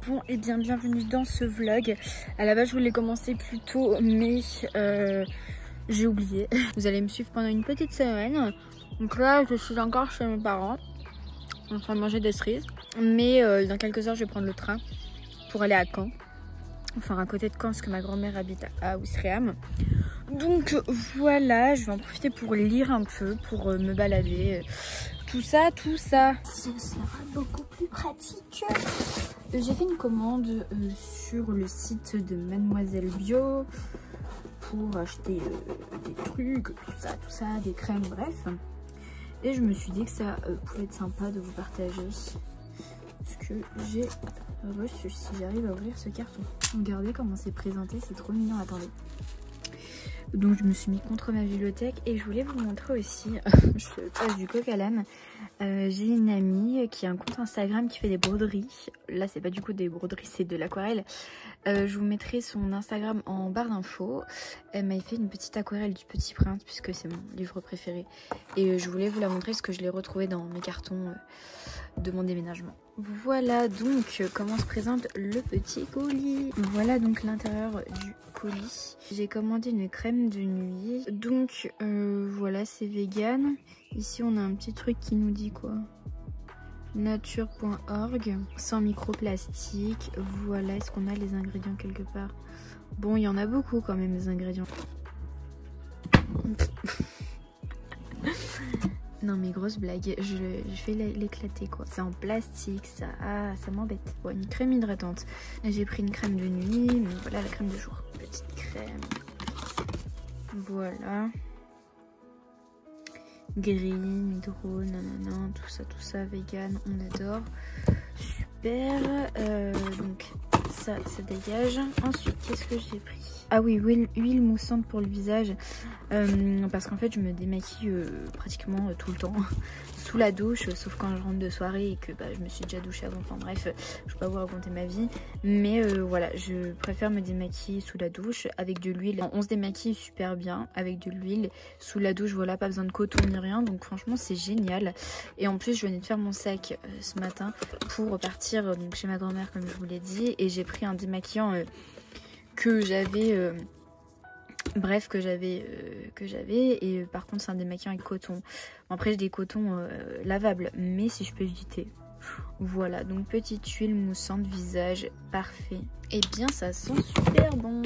Bon et bien bienvenue dans ce vlog. À la base je voulais commencer plus tôt mais j'ai oublié. Vous allez me suivre pendant une petite semaine. Donc là je suis encore chez mes parents en train de manger des cerises. Mais dans quelques heures je vais prendre le train pour aller à Caen. Enfin à côté de Caen parce que ma grand-mère habite à Ouistreham. Donc voilà, je vais en profiter pour lire un peu, pour me balader. Tout ça. Ce sera beaucoup plus pratique. J'ai fait une commande sur le site de Mademoiselle Bio pour acheter des trucs, tout ça, des crèmes, bref. Et je me suis dit que ça pouvait être sympa de vous partager ce que j'ai reçu. Si j'arrive à ouvrir ce carton. Regardez comment c'est présenté, c'est trop mignon, attendez. Donc je me suis mis contre ma bibliothèque et je voulais vous montrer aussi, je passe du coq à l'âne, j'ai une amie qui a un compte Instagram qui fait des broderies. Là c'est pas du coup des broderies, c'est de l'aquarelle. Je vous mettrai son Instagram en barre d'infos. Elle m'a fait une petite aquarelle du Petit Prince puisque c'est mon livre préféré. Et je voulais vous la montrer parce que je l'ai retrouvée dans mes cartons de mon déménagement. Voilà donc comment se présente le petit colis. Voilà donc l'intérieur du colis. J'ai commandé une crème de nuit. Donc voilà, c'est vegan. Ici on a un petit truc qui nous dit quoi? Nature.org, sans microplastique. Voilà, est-ce qu'on a les ingrédients quelque part? Bon, il y en a beaucoup quand même, les ingrédients. Non mais grosse blague, je vais l'éclater quoi. C'est en plastique, ça m'embête. Bon, une crème hydratante. J'ai pris une crème de nuit, mais voilà la crème de jour. Petite crème. Voilà. Green, hydro, nanana, tout ça, vegan, on adore. Super. Donc ça dégage. Ensuite, qu'est-ce que j'ai pris? Ah oui, huile moussante pour le visage. Parce qu'en fait, je me démaquille pratiquement tout le temps sous la douche, sauf quand je rentre de soirée et que je me suis déjà douchée avant. Enfin bref, je vais pas vous raconter ma vie. Mais voilà, je préfère me démaquiller sous la douche avec de l'huile. On se démaquille super bien avec de l'huile sous la douche. Voilà, pas besoin de coton ni rien. Donc franchement, c'est génial. Et en plus, je venais de faire mon sac ce matin pour repartir donc chez ma grand-mère, comme je vous l'ai dit. Et j'ai pris un démaquillant que j'avais que j'avais et par contre c'est un démaquillant avec coton. Après j'ai des cotons lavables mais si je peux éviter. Voilà, donc petite huile moussante visage, parfait. Et bien ça sent super bon.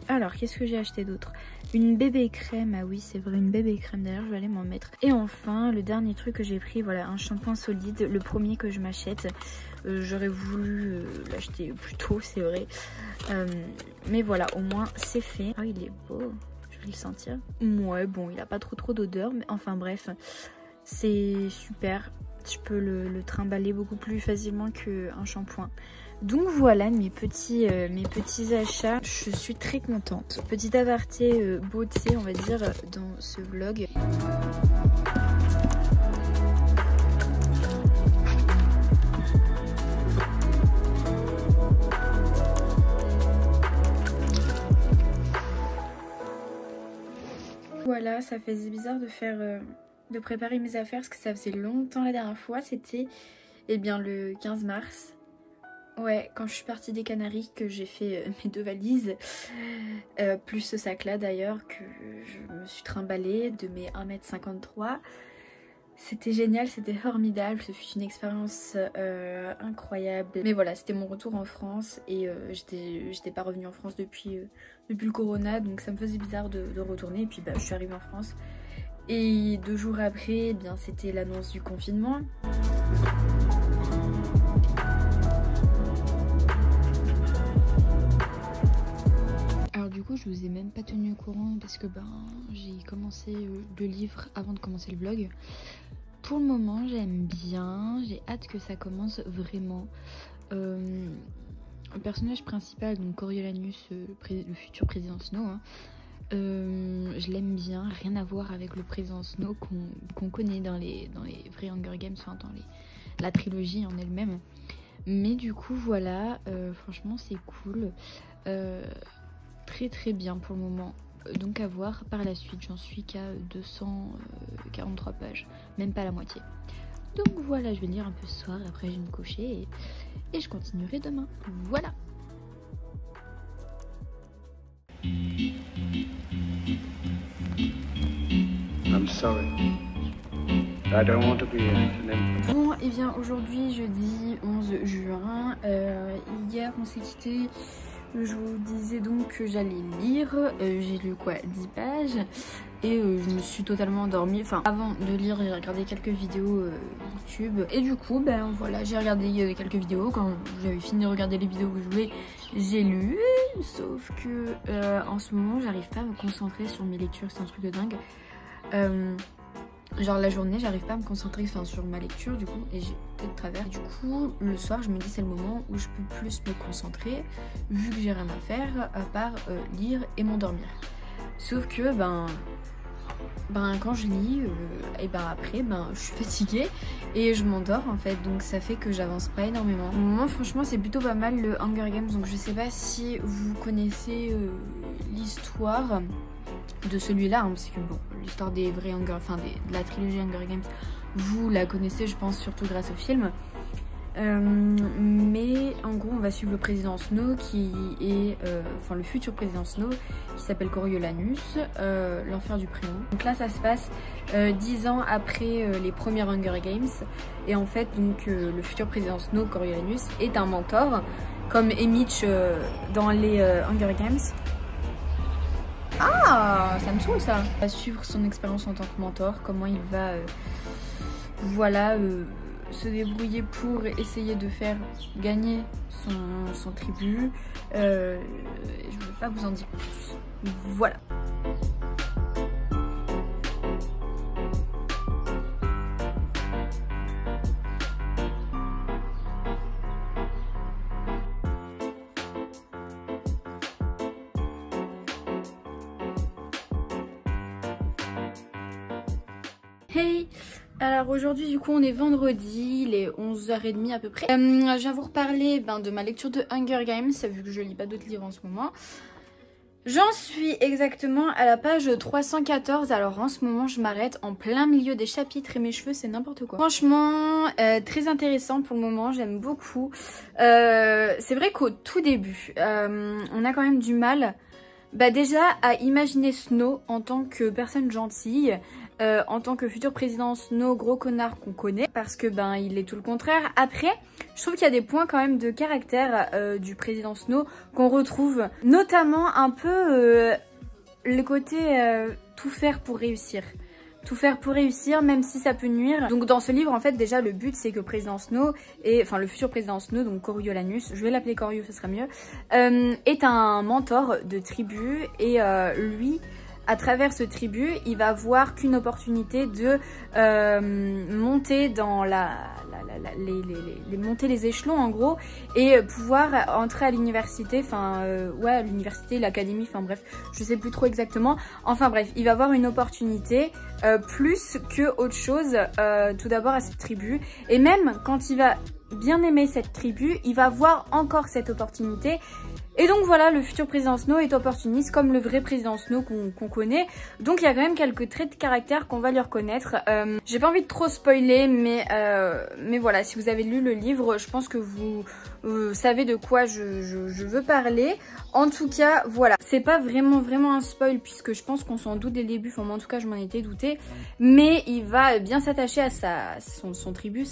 Alors qu'est-ce que j'ai acheté d'autre? Une bébé crème, ah oui c'est vrai, une bébé crème, d'ailleurs je vais aller m'en mettre. Et enfin le dernier truc que j'ai pris, voilà, un shampoing solide, le premier que je m'achète. J'aurais voulu l'acheter plus tôt, c'est vrai, mais voilà, au moins c'est fait. Ah il est beau, je vais le sentir. Ouais bon, il a pas trop d'odeur, mais enfin bref, c'est super. Je peux le trimballer beaucoup plus facilement qu'un shampoing. Donc voilà mes petits achats. Je suis très contente. Petit aparté beauté on va dire dans ce vlog. Voilà, ça faisait bizarre de préparer mes affaires parce que ça faisait longtemps la dernière fois. C'était le 15 mars. Ouais, quand je suis partie des Canaries que j'ai fait mes 2 valises. Plus ce sac là d'ailleurs que je me suis trimballée de mes 1,53 m. C'était génial, c'était formidable, ce fut une expérience incroyable. Mais voilà, c'était mon retour en France et j'étais pas revenue en France depuis le corona, donc ça me faisait bizarre de retourner. Et puis je suis arrivée en France et 2 jours après, c'était l'annonce du confinement. Alors du coup, je vous ai même pas tenu au courant parce que j'ai commencé le livre avant de commencer le vlog. Pour le moment j'aime bien, j'ai hâte que ça commence vraiment. Le personnage principal, donc Coriolanus, le futur président Snow, hein, je l'aime bien, rien à voir avec le président Snow qu'on connaît dans les vrais Hunger Games, enfin dans la trilogie en elle-même. Mais du coup voilà, franchement c'est cool, très bien pour le moment. Donc à voir par la suite, j'en suis qu'à 243 pages, même pas la moitié. Donc voilà, je vais lire un peu ce soir, après je vais me coucher et je continuerai demain. Voilà. I'm sorry. I don't want to be Bon, et bien aujourd'hui, jeudi 11 juin, hier on s'est quitté. Je vous disais donc que j'allais lire, j'ai lu quoi, 10 pages et je me suis totalement endormie. Enfin, avant de lire, j'ai regardé quelques vidéos YouTube et du coup, ben voilà, j'ai regardé quelques vidéos. Quand j'avais fini de regarder les vidéos que je voulais, j'ai lu. Sauf que en ce moment, j'arrive pas à me concentrer sur mes lectures, c'est un truc de dingue. Genre la journée, j'arrive pas à me concentrer sur ma lecture du coup et j'ai peut-être de travers. Du coup, le soir, je me dis c'est le moment où je peux plus me concentrer vu que j'ai rien à faire à part lire et m'endormir. Sauf que ben quand je lis et ben après je suis fatiguée et je m'endors en fait, donc ça fait que j'avance pas énormément. Moi franchement c'est plutôt pas mal le Hunger Games, donc je sais pas si vous connaissez l'histoire de celui-là, hein, parce que bon, l'histoire des vrais Hunger, enfin de la trilogie Hunger Games, vous la connaissez je pense surtout grâce au film. Mais en gros on va suivre le président Snow qui est, le futur président Snow qui s'appelle Coriolanus, l'enfer du prénom. Donc là ça se passe 10 ans après les premières Hunger Games et en fait donc le futur président Snow, Coriolanus, est un mentor comme Haymitch dans les Hunger Games. Ah, ça me saoule ça. On va suivre son expérience en tant que mentor, comment il va se débrouiller pour essayer de faire gagner son tribu. Je ne veux pas vous en dire plus. Voilà. Hey! Alors aujourd'hui du coup on est vendredi, il est 11h30 à peu près. Je viens vous reparler de ma lecture de Hunger Games, vu que je lis pas d'autres livres en ce moment. J'en suis exactement à la page 314, alors en ce moment je m'arrête en plein milieu des chapitres et mes cheveux c'est n'importe quoi. Franchement très intéressant pour le moment, j'aime beaucoup. C'est vrai qu'au tout début on a quand même du mal déjà à imaginer Snow en tant que personne gentille. En tant que futur président Snow, gros connard qu'on connaît, parce que il est tout le contraire. Après, je trouve qu'il y a des points quand même de caractère du président Snow qu'on retrouve, notamment un peu le côté tout faire pour réussir. Tout faire pour réussir, même si ça peut nuire. Donc dans ce livre, en fait, déjà le but c'est que président Snow, le futur président Snow, donc Coriolanus, je vais l'appeler Corio, ce sera mieux, est un mentor de tribu et lui, à travers ce tribu, il va voir qu'une opportunité de monter dans monter les échelons en gros et pouvoir entrer à l'université, l'université, l'académie, bref, je sais plus trop exactement. Enfin bref, il va avoir une opportunité plus que autre chose, tout d'abord à cette tribu. Et même quand il va bien aimer cette tribu, il va voir encore cette opportunité. Et donc voilà, le futur président Snow est opportuniste comme le vrai président Snow qu'on connaît. Donc il y a quand même quelques traits de caractère qu'on va lui reconnaître. J'ai pas envie de trop spoiler, mais voilà, si vous avez lu le livre, je pense que vous savez de quoi je veux parler. En tout cas, voilà, c'est pas vraiment un spoil puisque je pense qu'on s'en doute dès le début. Enfin, moi en tout cas, je m'en étais doutée. Mais il va bien s'attacher à sa tribu.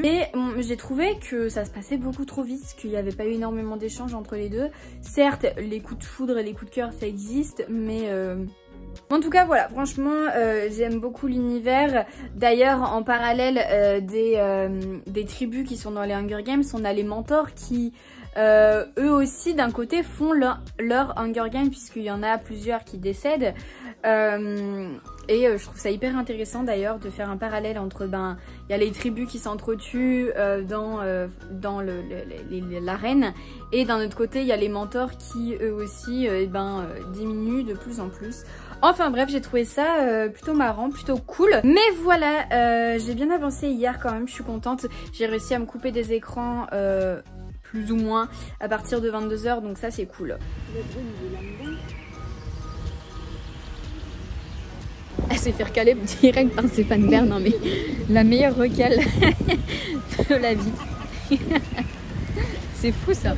Et j'ai trouvé que ça se passait beaucoup trop vite, qu'il n'y avait pas eu énormément d'échanges entre les deux. Certes, les coups de foudre et les coups de cœur, ça existe, mais en tout cas, voilà, franchement, j'aime beaucoup l'univers. D'ailleurs, en parallèle des tribus qui sont dans les Hunger Games, on a les mentors qui, eux aussi, d'un côté, font leur Hunger Games, puisqu'il y en a plusieurs qui décèdent. Et je trouve ça hyper intéressant d'ailleurs de faire un parallèle entre, il y a les tribus qui s'entretuent dans l'arène, et d'un autre côté, il y a les mentors qui, eux aussi, diminuent de plus en plus. Enfin bref, j'ai trouvé ça plutôt marrant, plutôt cool. Mais voilà, j'ai bien avancé hier quand même, je suis contente. J'ai réussi à me couper des écrans plus ou moins à partir de 22 h, donc ça c'est cool. se faire caler direct par Stéphane Bern. Non mais la meilleure recale de la vie. C'est fou ça.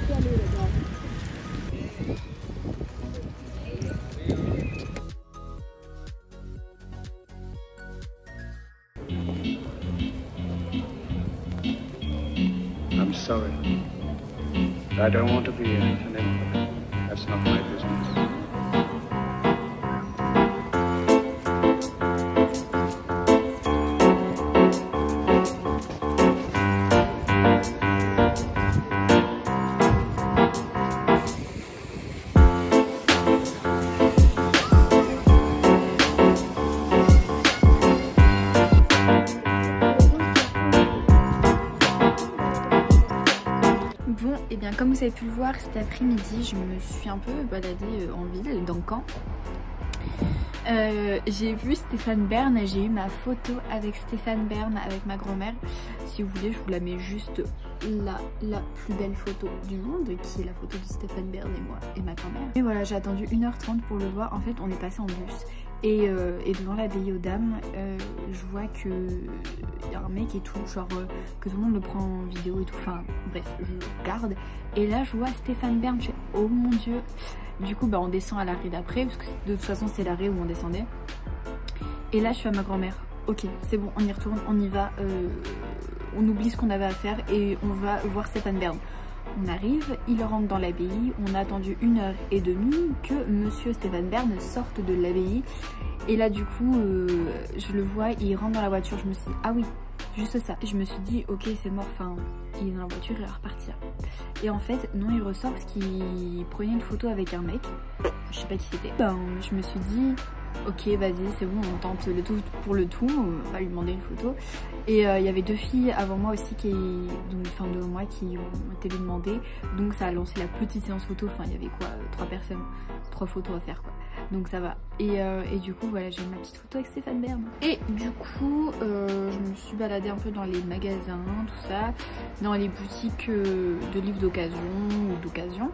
I'm sorry. I don't want to be an invalid. That's not my business. Bon, et bien comme vous avez pu le voir cet après-midi, je me suis un peu baladée en ville, dans Caen. J'ai vu Stéphane Bern, j'ai eu ma photo avec Stéphane Bern avec ma grand-mère. Si vous voulez, je vous la mets juste là, la plus belle photo du monde, qui est la photo de Stéphane Bern et moi et ma grand-mère. Et voilà, j'ai attendu 1h30 pour le voir. En fait, on est passé en bus. Et devant l'abbaye aux dames, je vois que y a un mec et tout, genre que tout le monde le prend en vidéo et tout. Enfin bref, je regarde. Et là, je vois Stéphane Bern. Je fais oh mon dieu. Du coup, bah, on descend à l'arrêt d'après, parce que de toute façon, c'est l'arrêt où on descendait. Et là, je suis à ma grand-mère. Ok, c'est bon, on y retourne, on y va. On oublie ce qu'on avait à faire et on va voir Stéphane Bern. On arrive, il rentre dans l'abbaye, on a attendu 1h30 que monsieur Stéphane Bern sorte de l'abbaye. Et là du coup, je le vois, il rentre dans la voiture, je me suis dit, ah oui, juste ça. Je me suis dit, ok c'est mort, enfin, il est dans la voiture, il va repartir. Et en fait, non, il ressort parce qu'il prenait une photo avec un mec, je sais pas qui c'était. Ben, je me suis dit, ok vas-y c'est bon, on tente le tout pour le tout, on va lui demander une photo. Et il y avait 2 filles avant moi aussi qui, enfin devant moi, qui ont été lui demander. Donc ça a lancé la petite séance photo, enfin il y avait quoi, 3 personnes, 3 photos à faire quoi. Donc ça va. Et du coup voilà, j'ai ma petite photo avec Stéphane Bern. Et du coup je me suis baladée un peu dans les magasins, tout ça, dans les boutiques de livres d'occasion ou d'occasion.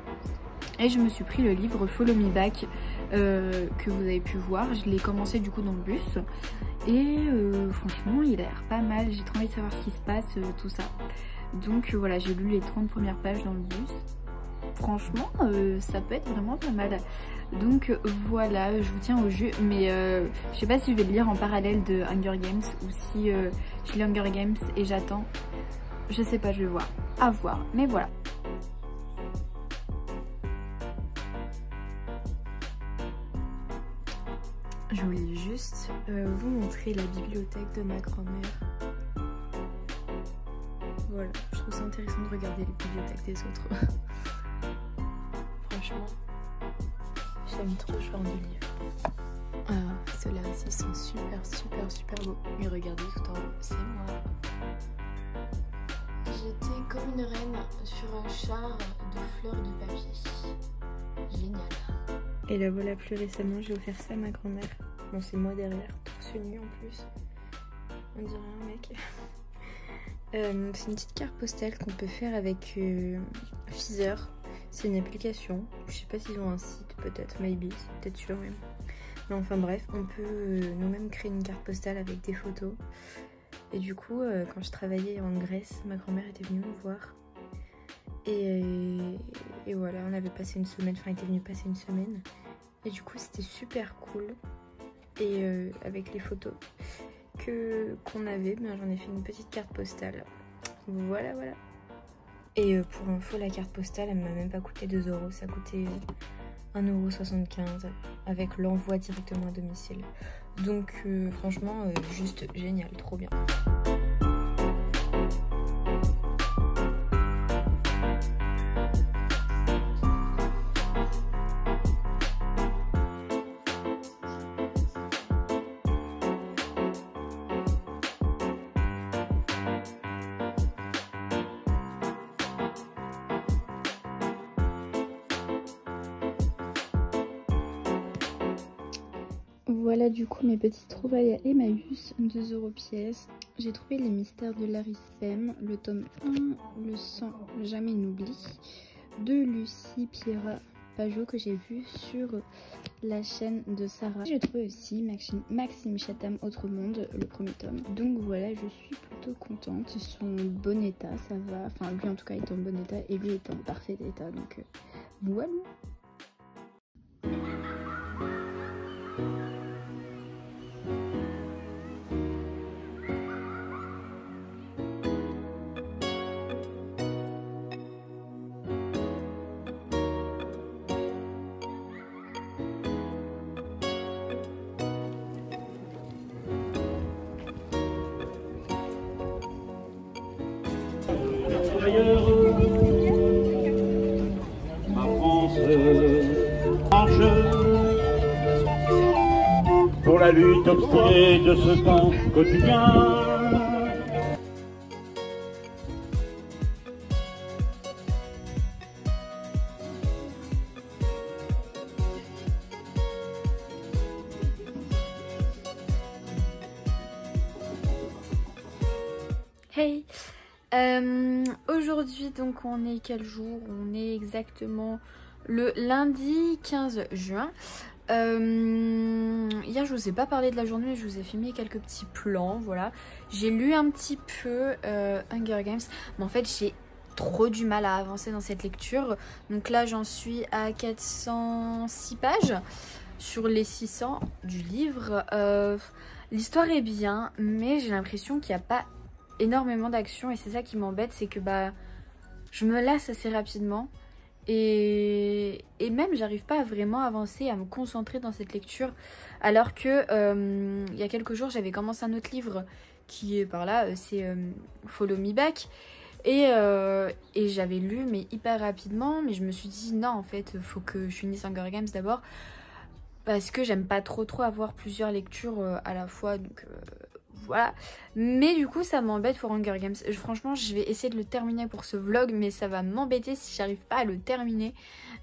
Et je me suis pris le livre Follow Me Back que vous avez pu voir. Je l'ai commencé du coup dans le bus. Et franchement il a l'air pas mal. J'ai trop envie de savoir ce qui se passe, tout ça. Donc voilà, j'ai lu les 30 premières pages dans le bus. Franchement ça peut être vraiment pas mal. Donc voilà, je vous tiens au jus. Mais je sais pas si je vais le lire en parallèle de Hunger Games ou si je lis Hunger Games et j'attends. Je sais pas, je vais voir. À voir. Mais voilà. Je voulais juste vous montrer la bibliothèque de ma grand-mère. Voilà, je trouve ça intéressant de regarder les bibliothèques des autres. Franchement, j'aime trop ce genre de livre. Ah, ceux-là aussi sont super beaux. Mais regardez tout en haut, c'est moi. J'étais comme une reine sur un char de fleurs de papier. Génial. Et là voilà, plus récemment j'ai offert ça à ma grand-mère. Bon c'est moi derrière, torse nu en plus. On dirait un mec. C'est une petite carte postale qu'on peut faire avec Feezer. C'est une application. Je sais pas s'ils ont un site, peut-être, maybe, c'est peut-être sûr même. Mais enfin bref, on peut nous-mêmes créer une carte postale avec des photos. Et du coup, quand je travaillais en Grèce, ma grand-mère était venue me voir. Et voilà, on avait passé une semaine, enfin elle était venue passer une semaine. Et du coup c'était super cool. Et avec les photos qu'on avait, ben, j'en ai fait une petite carte postale. Voilà. Et pour info, la carte postale, elle m'a même pas coûté 2 €, ça coûtait 1,75 € avec l'envoi directement à domicile. Donc franchement, juste génial, trop bien. Voilà du coup mes petites trouvailles à Emmaüs, 2 € pièce. J'ai trouvé les mystères de Larry Spem, le tome 1, le sang jamais n'oublie, de Lucie Pierra, Pajot que j'ai vu sur la chaîne de Sarah. J'ai trouvé aussi Maxime Chatham Autre Monde, le premier tome. Donc voilà, je suis plutôt contente. Ils sont en bon état, ça va. Enfin lui en tout cas est en bon état et lui est en parfait état. Donc voilà. Ma France marche pour la lutte obstinée de ce temps quotidien. Hey, aujourd'hui donc on est quel jour? On est exactement le lundi 15 juin. Hier je vous ai pas parlé de la journée mais je vous ai filmé quelques petits plans, voilà. J'ai lu un petit peu Hunger Games, mais en fait j'ai trop du mal à avancer dans cette lecture. Donc là j'en suis à 406 pages sur les 600 du livre. L'histoire est bien mais j'ai l'impression qu'il n'y a pas énormément d'action et c'est ça qui m'embête, c'est que je me lasse assez rapidement et même j'arrive pas à vraiment avancer, à me concentrer dans cette lecture, alors que il y a quelques jours j'avais commencé un autre livre qui est par là, c'est Follow Me Back et j'avais lu mais hyper rapidement, mais je me suis dit non en fait faut que je finisse Hunger Games d'abord parce que j'aime pas trop avoir plusieurs lectures à la fois, donc voilà. Mais du coup ça m'embête pour Hunger Games. Franchement je vais essayer de le terminer pour ce vlog, mais ça va m'embêter si j'arrive pas à le terminer.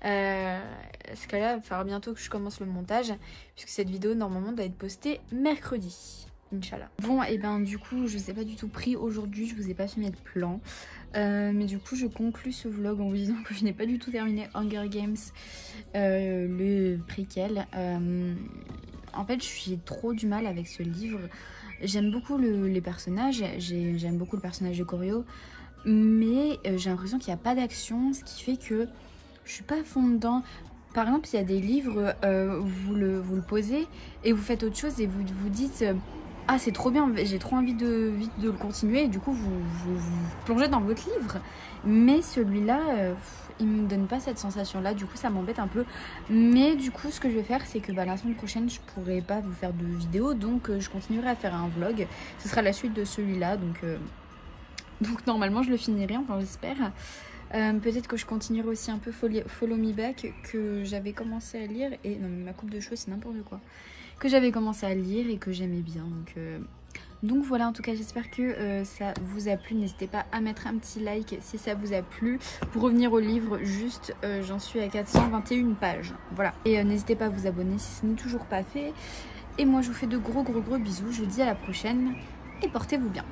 Parce que là il va falloir bientôt que je commence le montage, puisque cette vidéo normalement doit être postée mercredi, Inch'Allah. Bon et ben du coup je vous ai pas du tout pris aujourd'hui, je vous ai pas filmé de plan. Mais du coup je conclus ce vlog en vous disant que je n'ai pas du tout terminé Hunger Games, le préquel. En fait j'ai trop du mal avec ce livre. J'aime beaucoup les personnages, j'aime beaucoup le personnage de Koryo, mais j'ai l'impression qu'il n'y a pas d'action, ce qui fait que je suis pas à fond dedans. Par exemple, il y a des livres, vous le posez et vous faites autre chose et vous vous dites ah c'est trop bien, j'ai trop envie de le continuer, et du coup vous plongez dans votre livre. Mais celui-là, il me donne pas cette sensation là, du coup ça m'embête un peu. Mais du coup ce que je vais faire c'est que la semaine prochaine je pourrai pas vous faire de vidéo, donc je continuerai à faire un vlog, ce sera la suite de celui-là, donc normalement je le finirai, enfin j'espère. Peut-être que je continuerai aussi un peu Follow Me Back que j'avais commencé à lire, et non mais ma coupe de cheveux c'est n'importe quoi, que j'avais commencé à lire et que j'aimais bien, donc voilà, en tout cas j'espère que ça vous a plu. N'hésitez pas à mettre un petit like si ça vous a plu. Pour revenir au livre, juste j'en suis à 421 pages, voilà. Et n'hésitez pas à vous abonner si ce n'est toujours pas fait. Et moi je vous fais de gros bisous, je vous dis à la prochaine et portez-vous bien.